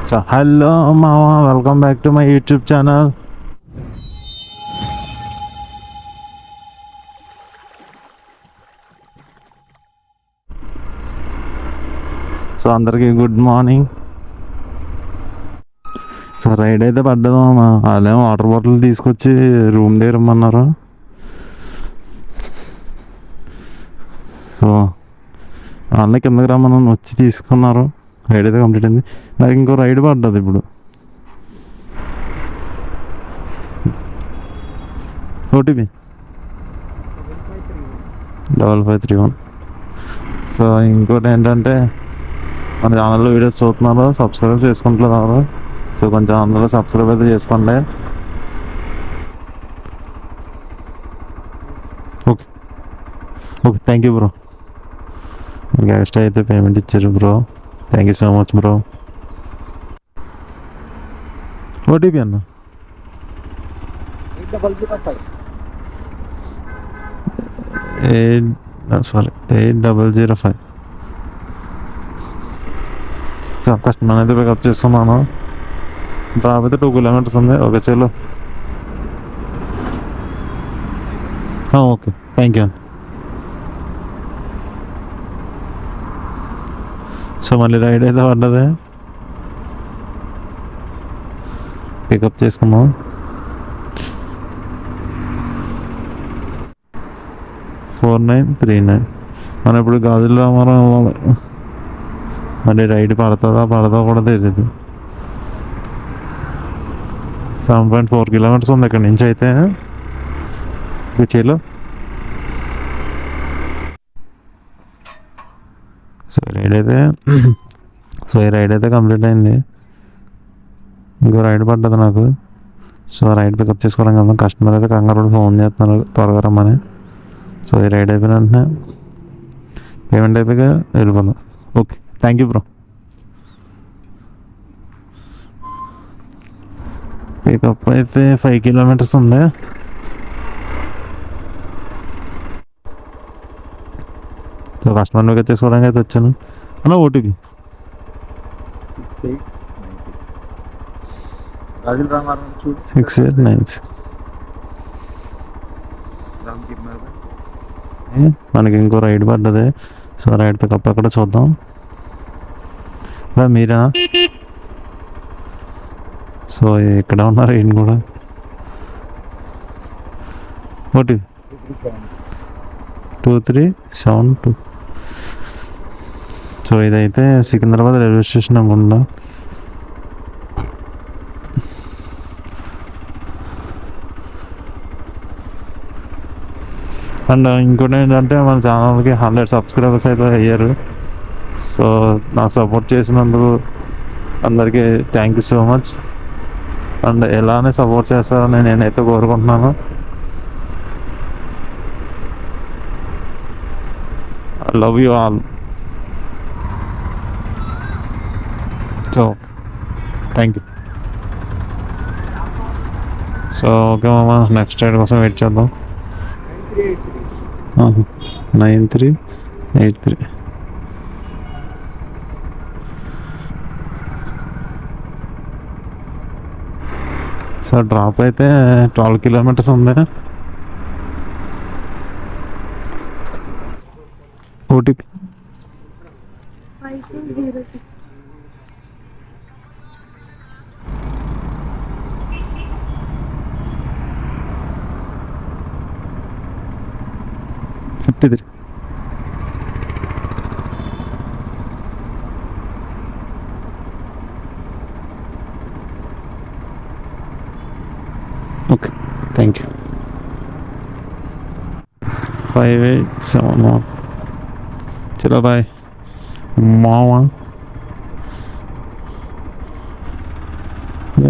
So hello మావా, welcome back to my YouTube channel. So అందరికీ good morning. So ride అయితే పడ్డది మామ. వాళ్ళేమో వాటర్ బాటిల్ తీసుకొచ్చి రూమ్ దగ్గర ఇమ్మన్నారు. సో వాళ్ళని కిందకి రమ్మని వచ్చి తీసుకున్నారు. రైడ్ అయితే కంప్లీట్ అయింది. నాకు ఇంకో రైడ్ పడ్డది ఇప్పుడు. ఓటీపీ 5531. సో ఇంకోటి ఏంటంటే మన ఛానల్లో వీడియోస్ చూస్తున్నారు, సబ్స్క్రైబ్ చేసుకుంటున్నారు. సో కొంచెం ఛానల్లో సబ్స్క్రైబ్ అయితే చేసుకోండి. Okay okay, thank you bro. మీకు ఎక్స్ట్రా అయితే పేమెంట్ ఇచ్చారు bro. Thank you so much bro. OTP అన్న 8005. సో కస్టమర్ అయితే పికప్ చేసుకున్నాను. డ్రాప్ అయితే 2 కిలోమీటర్స్ ఉంది. ఓకే చలో. Okay thank you. సో మళ్ళీ రైడ్ అయితే పడ్డది. పికప్ చేసుకున్నాం. $4939. మనం ఇప్పుడు గాజుల రామారం అవ్వాలి. మళ్ళీ రైడ్ పడతా కూడా తెలియదు. 7.4 కిలోమీటర్స్ ఉంది ఇక్కడ నుంచి అయితే. చలో. సో ఈ రైడ్ అయితే కంప్లీట్ అయింది. ఇంకో రైడ్ పడ్డది నాకు. సో రైడ్ పికప్ చేసుకోవడం కదా. కస్టమర్ అయితే కంగారు ఫోన్ చేస్తున్నారు త్వరగా రమ్మని. సో ఈ రైడ్ అయిపోయిన వెంటనే పేమెంట్ అయిపోయాక వెళ్ళిపోదాం. Okay thank you bro. Pickup అయితే 5 కిలోమీటర్స్ ఉంది. సో కస్టమర్ పికప్ చేసుకోవడానికి అయితే వచ్చాను. అలా ఓటీపీ 6896. మనకి ఇంకో రైడ్ పడ్డది. సో రైడ్ పికప్ అక్కడ చూద్దాం. మీరేనా? సో ఇక్కడ ఉన్నారు ఈయన కూడా. ఓటీ 2372. సో ఇదైతే సికింద్రాబాద్ రైల్వే స్టేషన్ అనుకుంటా. అండ్ ఇంకోటి ఏంటంటే మన ఛానల్కి 100 సబ్స్క్రైబర్స్ అయితే అయ్యారు. సో నాకు సపోర్ట్ చేసినందుకు అందరికీ thank you so much. And ఎలానే సపోర్ట్ చేస్తారని నేనైతే కోరుకుంటున్నాను. I love you all. So thank you. So okay మామ, నెక్స్ట్ రైడ్ కోసం వెయిట్ చేద్దాం. 9383. సో డ్రాప్ అయితే 12 కిలోమీటర్స్ ఉంది. ఓటీపీ 5206. Okay thank you. 5871. చలో బాయ్ మావా.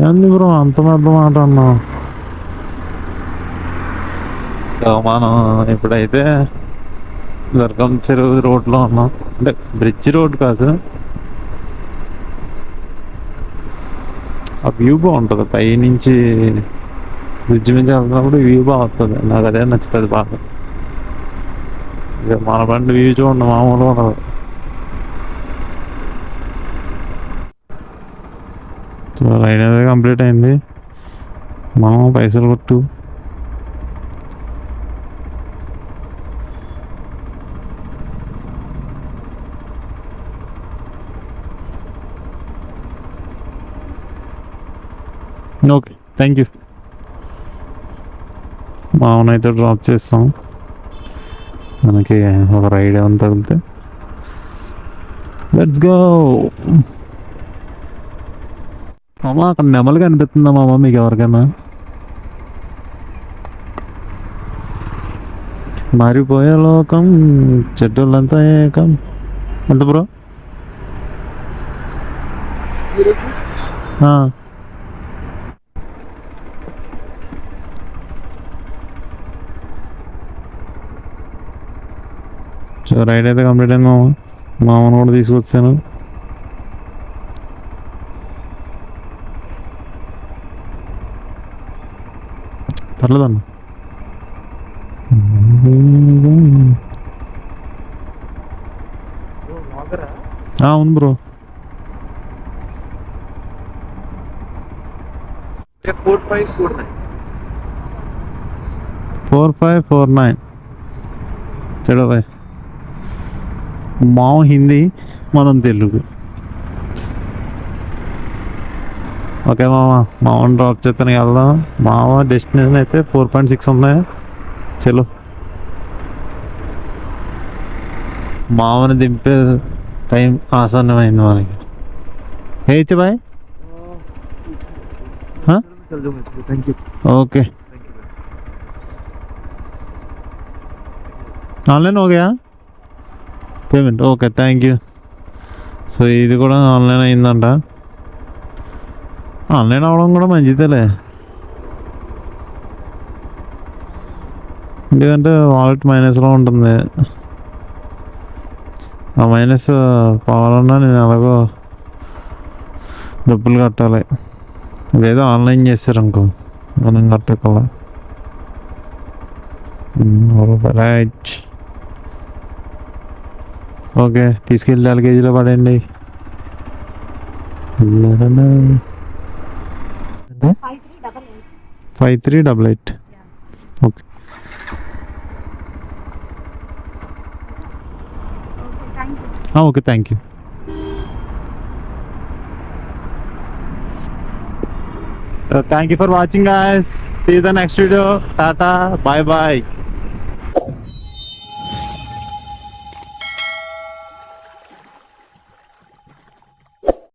ఏంది బ్రో అంత పెద్ద మాట అన్నా? సో మనం ఇప్పుడైతే దుర్గం చెరువు రోడ్లో ఉన్నాం. అంటే బ్రిడ్జ్ రోడ్ కాదు. ఆ వ్యూ బాగుంటుంది పైనుంచి. బ్రిడ్జ్ మీద వెళ్తున్నప్పుడు వ్యూ బాగుంటుంది. నాకు అదే నచ్చుతుంది బాగా. ఇక మన బండి వ్యూ చూడండి మామూలుగా ఉండదు. సో రైడ్ అనేది కంప్లీట్ అయింది. మనం పైసలు కొట్టు. Okay, thank you. మామూనైతే డ్రాప్ చేస్తాం. మనకి ఒక రైడ్ ఏమైనా తగిలితే లెట్స్ గో. మామ అక్కడ నెమలు కనిపిస్తుందా మామ మీకు ఎవరికైనా? మారిపోయే లోకం చెట్టులంతా ఏకం. ఎంత బ్రో? సో రైడ్ అయితే కంప్లీట్ అయింది మామ. మామను కూడా తీసుకొచ్చాను. పర్లేదన్న. అవును బ్రో. 4549 చలో బాయ్. మామ హిందీ, మనం తెలుగు. ఓకే మామ, మామని డ్రాప్ చేస్తాను వెళ్దాం. మామ డెస్టినేషన్ అయితే 4.6 ఉన్నాయి. చలో మామని దింపే టైం ఆసన్నమైంది మనకి. హేచ్ బాయ్. Okay, online okay payment. Okay, thank you. So ఇది కూడా ఆన్లైన్ అయిందంట. ఆన్లైన్ అవ్వడం కూడా మంచిదేలే, ఎందుకంటే వాలెట్ మైనస్లో ఉంటుంది. ఆ మైనస్ పోవాలన్నా నేను అలాగో డబ్బులు కట్టాలి. లేదా ఆన్లైన్ చేస్తారు అనుకో, మనం కట్టగల. రైట్. ఓకే, తీసుకెళ్ళి 4 కేజీలో పడండి. 5388. Okay, okay, thank you. Thank you for watching guys. See you the next video. Tata, bye bye.